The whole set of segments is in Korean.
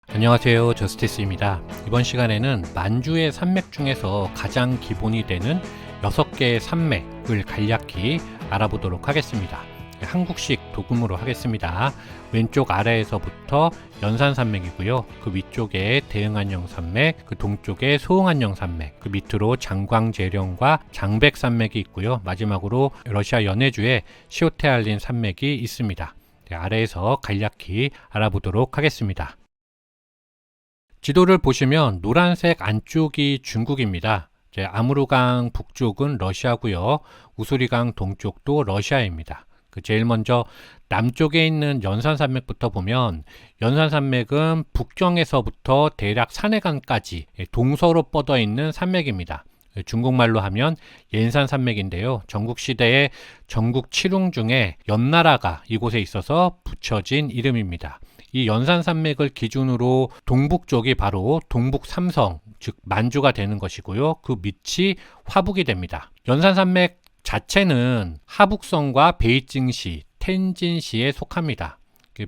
안녕하세요, 저스티스입니다. 이번 시간에는 만주의 산맥 중에서 가장 기본이 되는 6개의 산맥을 간략히 알아보도록 하겠습니다. 한국식 도금으로 하겠습니다. 왼쪽 아래에서부터 연산산맥이고요. 그 위쪽에 대흥안녕산맥, 그 동쪽에 소흥안녕산맥, 그 밑으로 장광제령과 장백산맥이 있고요. 마지막으로 러시아 연해주에 시오테알린 산맥이 있습니다. 아래에서 간략히 알아보도록 하겠습니다. 지도를 보시면 노란색 안쪽이 중국입니다. 아무르강 북쪽은 러시아고요. 우수리강 동쪽도 러시아입니다. 제일 먼저 남쪽에 있는 연산산맥부터 보면 연산산맥은 북경에서부터 대략 산해관까지 동서로 뻗어 있는 산맥입니다. 중국말로 하면 옌산산맥인데요. 전국시대의 전국 칠웅 중에 연나라가 이곳에 있어서 붙여진 이름입니다. 이 연산산맥을 기준으로 동북 쪽이 바로 동북삼성, 즉 만주가 되는 것이고요. 그 밑이 화북이 됩니다. 연산산맥 자체는 하북성과 베이징시, 텐진시에 속합니다.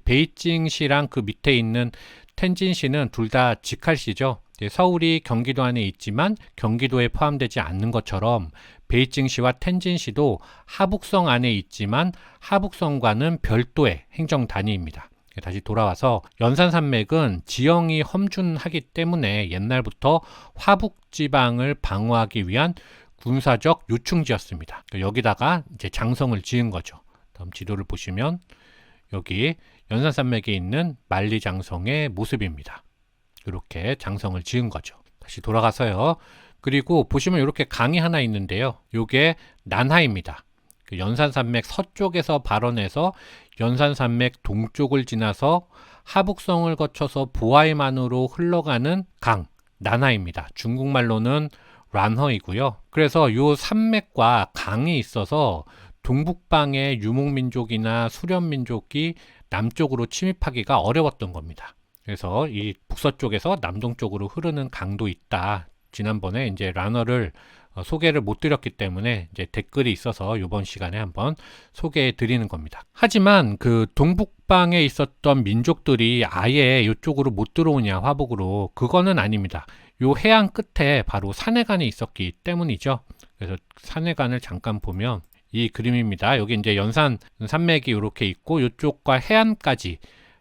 베이징시랑 그 밑에 있는 텐진시는 둘 다 직할시죠. 서울이 경기도 안에 있지만 경기도에 포함되지 않는 것처럼 베이징시와 텐진시도 하북성 안에 있지만 하북성과는 별도의 행정단위입니다. 다시 돌아와서 연산산맥은 지형이 험준하기 때문에 옛날부터 화북지방을 방어하기 위한 군사적 요충지였습니다. 여기다가 이제 장성을 지은 거죠. 다음 지도를 보시면 여기 연산산맥에 있는 만리장성의 모습입니다. 이렇게 장성을 지은 거죠. 다시 돌아가서요. 그리고 보시면 이렇게 강이 하나 있는데요. 이게 난하입니다. 연산산맥 서쪽에서 발원해서 연산산맥 동쪽을 지나서 하북성을 거쳐서 보아이만으로 흘러가는 강, 난하입니다. 중국말로는 란허이고요. 그래서 이 산맥과 강이 있어서 동북방의 유목민족이나 수련민족이 남쪽으로 침입하기가 어려웠던 겁니다. 그래서 이 북서쪽에서 남동쪽으로 흐르는 강도 있다. 지난번에 이제 란허를 소개를 못 드렸기 때문에 이제 댓글이 있어서 이번 시간에 한번 소개해 드리는 겁니다. 하지만 그 동북방에 있었던 민족들이 아예 이쪽으로 못 들어오냐, 화북으로. 그거는 아닙니다. 요 해안 끝에 바로 산해관이 있었기 때문이죠. 그래서 산해관을 잠깐 보면 이 그림입니다. 여기 이제 연산 산맥이 이렇게 있고 이쪽과 해안까지,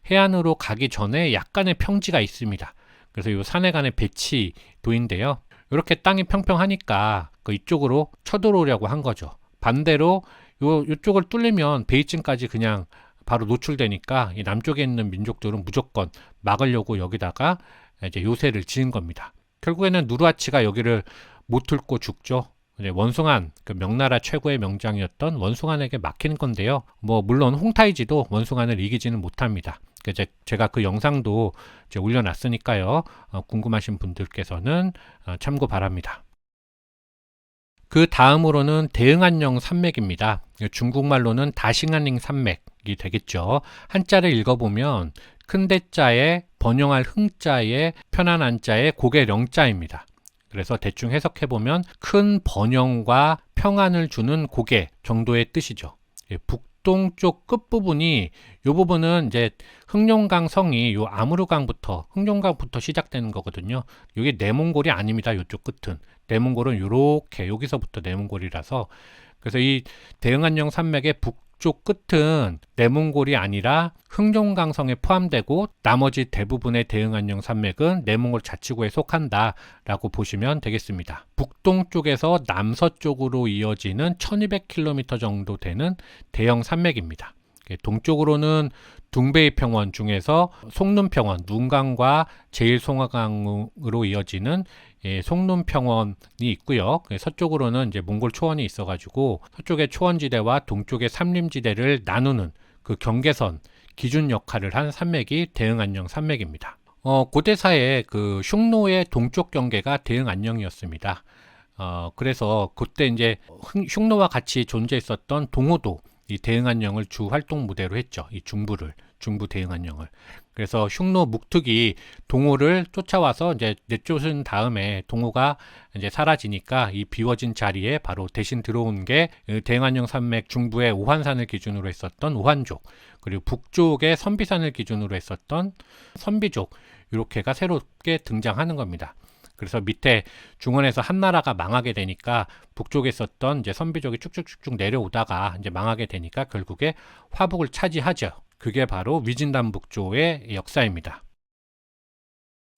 해안으로 가기 전에 약간의 평지가 있습니다. 그래서 이 산해관의 배치도인데요. 이렇게 땅이 평평하니까 이쪽으로 쳐들어오려고 한 거죠. 반대로 이쪽을 뚫리면 베이징까지 그냥 바로 노출되니까 이 남쪽에 있는 민족들은 무조건 막으려고 여기다가 이제 요새를 지은 겁니다. 결국에는 누르하치가 여기를 못 뚫고 죽죠. 원숭안, 그 명나라 최고의 명장이었던 원숭안에게 막히는 건데요. 물론 홍타이지도 원숭안을 이기지는 못합니다. 제가 그 영상도 이제 올려놨으니까요. 궁금하신 분들께서는 참고 바랍니다. 그 다음으로는 대흥안녕 산맥입니다. 중국말로는 다싱안링 산맥이 되겠죠. 한자를 읽어보면 큰 대자에 번영할 흥자에 편한 한자에 고개 령자입니다. 그래서 대충 해석해보면 큰 번영과 평안을 주는 고개 정도의 뜻이죠. 북동쪽 끝부분이, 이 부분은 이제 흑룡강 성이 요 아무르강부터, 흑룡강부터 시작되는 거거든요. 이게 내몽골이 아닙니다. 이쪽 끝은. 내몽골은 요렇게, 여기서부터 내몽골이라서. 그래서 이 대흥안녕 산맥의 북쪽 끝은 내몽골이 아니라 흑룡강성에 포함되고 나머지 대부분의 대흥안녕 산맥은 내몽골 자치구에 속한다 라고 보시면 되겠습니다. 북동쪽에서 남서쪽으로 이어지는 1200km 정도 되는 대형 산맥입니다. 동쪽으로는 둥베이 평원 중에서 송눈 평원, 눈강과 제일송화강으로 이어지는 송눈 평원이 있고요. 서쪽으로는 이제 몽골 초원이 있어가지고 서쪽의 초원지대와 동쪽의 산림지대를 나누는 그 경계선 기준 역할을 한 산맥이 대흥안녕 산맥입니다. 고대사에 그 흉노의 동쪽 경계가 대흥안녕이었습니다. 그래서 그때 이제 흉노와 같이 존재했었던 동호도 이 대흥안녕을 주 활동 무대로 했죠. 이 중부를 중부 대응안령을. 그래서 흉노 묵툭이 동호를 쫓아와서 이제 내쫓은 다음에 동호가 이제 사라지니까 이 비워진 자리에 바로 대신 들어온 게 대응안령 산맥 중부의 오한산을 기준으로 했었던 오한족, 그리고 북쪽의 선비산을 기준으로 했었던 선비족, 이렇게가 새롭게 등장하는 겁니다. 그래서 밑에 중원에서 한나라가 망하게 되니까 북쪽에 있었던 이제 선비족이 쭉쭉쭉쭉 내려오다가 이제 망하게 되니까 결국에 화북을 차지하죠. 그게 바로 위진남북조의 역사입니다.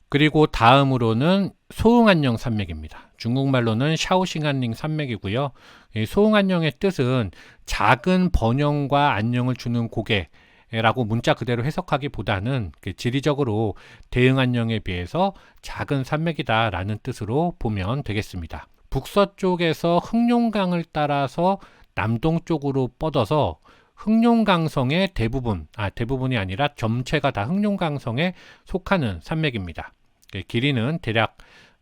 그리고 다음으로는 소흥안령 산맥입니다. 중국말로는 샤오싱안링 산맥이고요. 이 소흥안령의 뜻은 작은 번영과 안녕을 주는 고개 라고 문자 그대로 해석하기보다는 지리적으로 대응안령에 비해서 작은 산맥이다 라는 뜻으로 보면 되겠습니다. 북서쪽에서 흑룡강을 따라서 남동쪽으로 뻗어서 흑룡강성의 대부분이 아니라 전체가 다 흑룡강성에 속하는 산맥입니다. 길이는 대략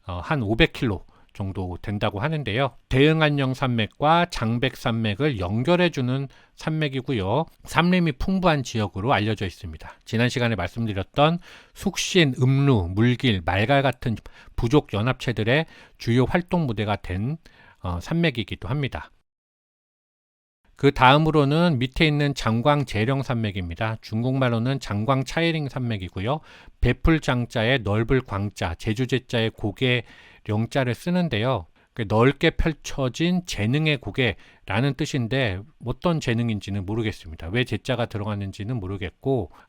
한 500km 정도 된다고 하는데요. 대응안령 산맥과 장백산맥을 연결해주는 산맥이고요. 산림이 풍부한 지역으로 알려져 있습니다. 지난 시간에 말씀드렸던 숙신, 음루, 물길, 말갈 같은 부족 연합체들의 주요 활동 무대가 된 산맥이기도 합니다. 그 다음으로는 밑에 있는 장광재령 산맥입니다. 중국말로는 장광차이링 산맥이고요. 베풀장자에 넓을 광자, 제주제자에 고개 령자를 쓰는데요. 넓게 펼쳐진 재능의 고개라는 뜻인데 어떤 재능인지는 모르겠습니다. 왜 제자가 들어갔는지는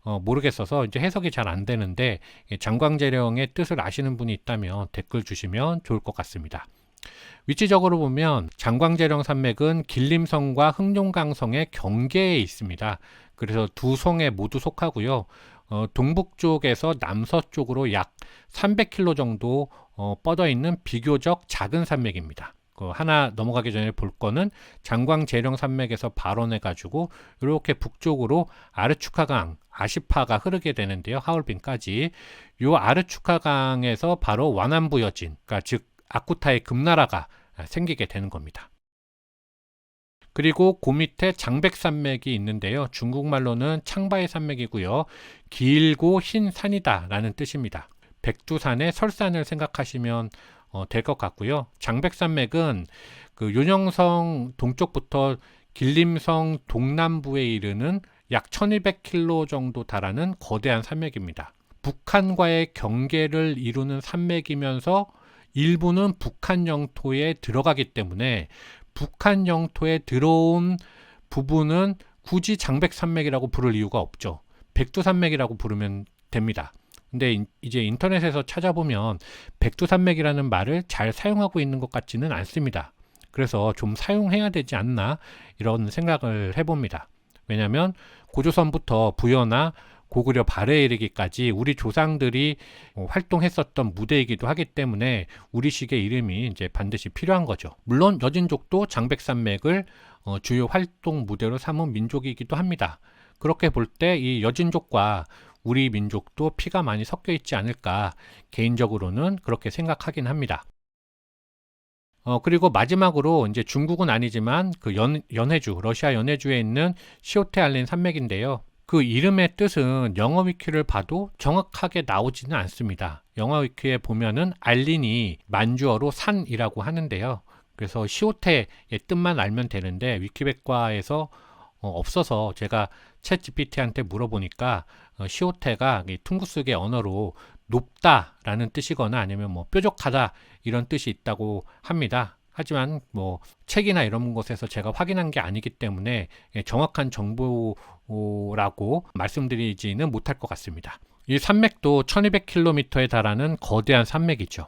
모르겠어서 이제 해석이 잘 안 되는데 장광재령의 뜻을 아시는 분이 있다면 댓글 주시면 좋을 것 같습니다. 위치적으로 보면 장광재령 산맥은 길림성과 흑룡강성의 경계에 있습니다. 그래서 두 성에 모두 속하고요. 동북쪽에서 남서쪽으로 약 300km 정도 뻗어 있는 비교적 작은 산맥입니다. 하나 넘어가기 전에 볼 거는 장광재령 산맥에서 발원해 가지고 이렇게 북쪽으로 아르추카강, 아시파가 흐르게 되는데요. 하얼빈까지. 이 아르추카강에서 바로 완안부 여진, 그러니까 즉 아쿠타의 금나라가 생기게 되는 겁니다. 그리고 그 밑에 장백산맥이 있는데요. 중국말로는 창바이 산맥이고요. 길고 흰 산이다 라는 뜻입니다. 백두산의 설산을 생각하시면 될 것 같고요. 장백산맥은 그 윤영성 동쪽부터 길림성 동남부에 이르는 약 1200km 정도 달하는 거대한 산맥입니다. 북한과의 경계를 이루는 산맥이면서 일부는 북한 영토에 들어가기 때문에 북한 영토에 들어온 부분은 굳이 장백산맥이라고 부를 이유가 없죠. 백두산맥이라고 부르면 됩니다. 근데 이제 인터넷에서 찾아보면 백두산맥이라는 말을 잘 사용하고 있는 것 같지는 않습니다. 그래서 좀 사용해야 되지 않나 이런 생각을 해봅니다. 왜냐하면 고조선부터 부여나 고구려 발해에 이르기까지 우리 조상들이 활동했었던 무대이기도 하기 때문에 우리식의 이름이 이제 반드시 필요한 거죠. 물론 여진족도 장백산맥을 주요 활동 무대로 삼은 민족이기도 합니다. 그렇게 볼 때 이 여진족과 우리 민족도 피가 많이 섞여 있지 않을까 개인적으로는 그렇게 생각하긴 합니다. 그리고 마지막으로 이제 중국은 아니지만 그 연해주, 러시아 연해주에 있는 시오테알린 산맥인데요. 그 이름의 뜻은 영어 위키를 봐도 정확하게 나오지는 않습니다. 영어 위키에 보면은 알린이 만주어로 산이라고 하는데요. 그래서 시오테의 뜻만 알면 되는데 위키백과에서 없어서 제가 챗 GPT한테 물어보니까 시오테가 퉁구스계 언어로 높다라는 뜻이거나 아니면 뭐 뾰족하다 이런 뜻이 있다고 합니다. 하지만 뭐 책이나 이런 곳에서 제가 확인한 게 아니기 때문에 정확한 정보라고 말씀드리지는 못할 것 같습니다. 이 산맥도 1200km에 달하는 거대한 산맥이죠.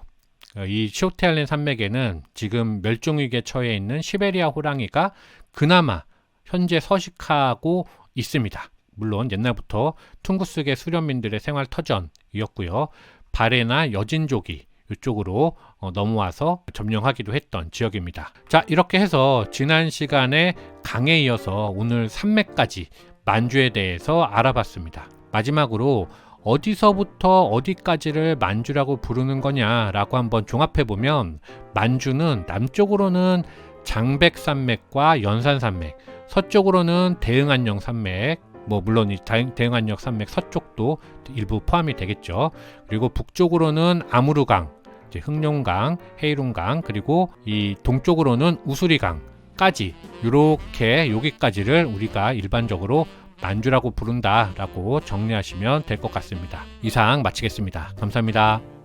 이 시오테알린 산맥에는 지금 멸종위기에 처해 있는 시베리아 호랑이가 그나마 현재 서식하고 있습니다. 물론 옛날부터 퉁구스계 수련민들의 생활 터전이었고요. 발해나 여진족이 이쪽으로 넘어와서 점령하기도 했던 지역입니다. 자, 이렇게 해서 지난 시간에 강에 이어서 오늘 산맥까지 만주에 대해서 알아봤습니다. 마지막으로 어디서부터 어디까지를 만주라고 부르는 거냐라고 한번 종합해보면 만주는 남쪽으로는 장백산맥과 연산산맥, 서쪽으로는 대응안령 산맥, 뭐 물론 이 대흥안역 산맥 서쪽도 일부 포함이 되겠죠. 그리고 북쪽으로는 아무르강, 이제 흑룡강, 헤이룽강, 그리고 이 동쪽으로는 우수리강까지, 이렇게 여기까지를 우리가 일반적으로 만주라고 부른다라고 정리하시면 될 것 같습니다. 이상 마치겠습니다. 감사합니다.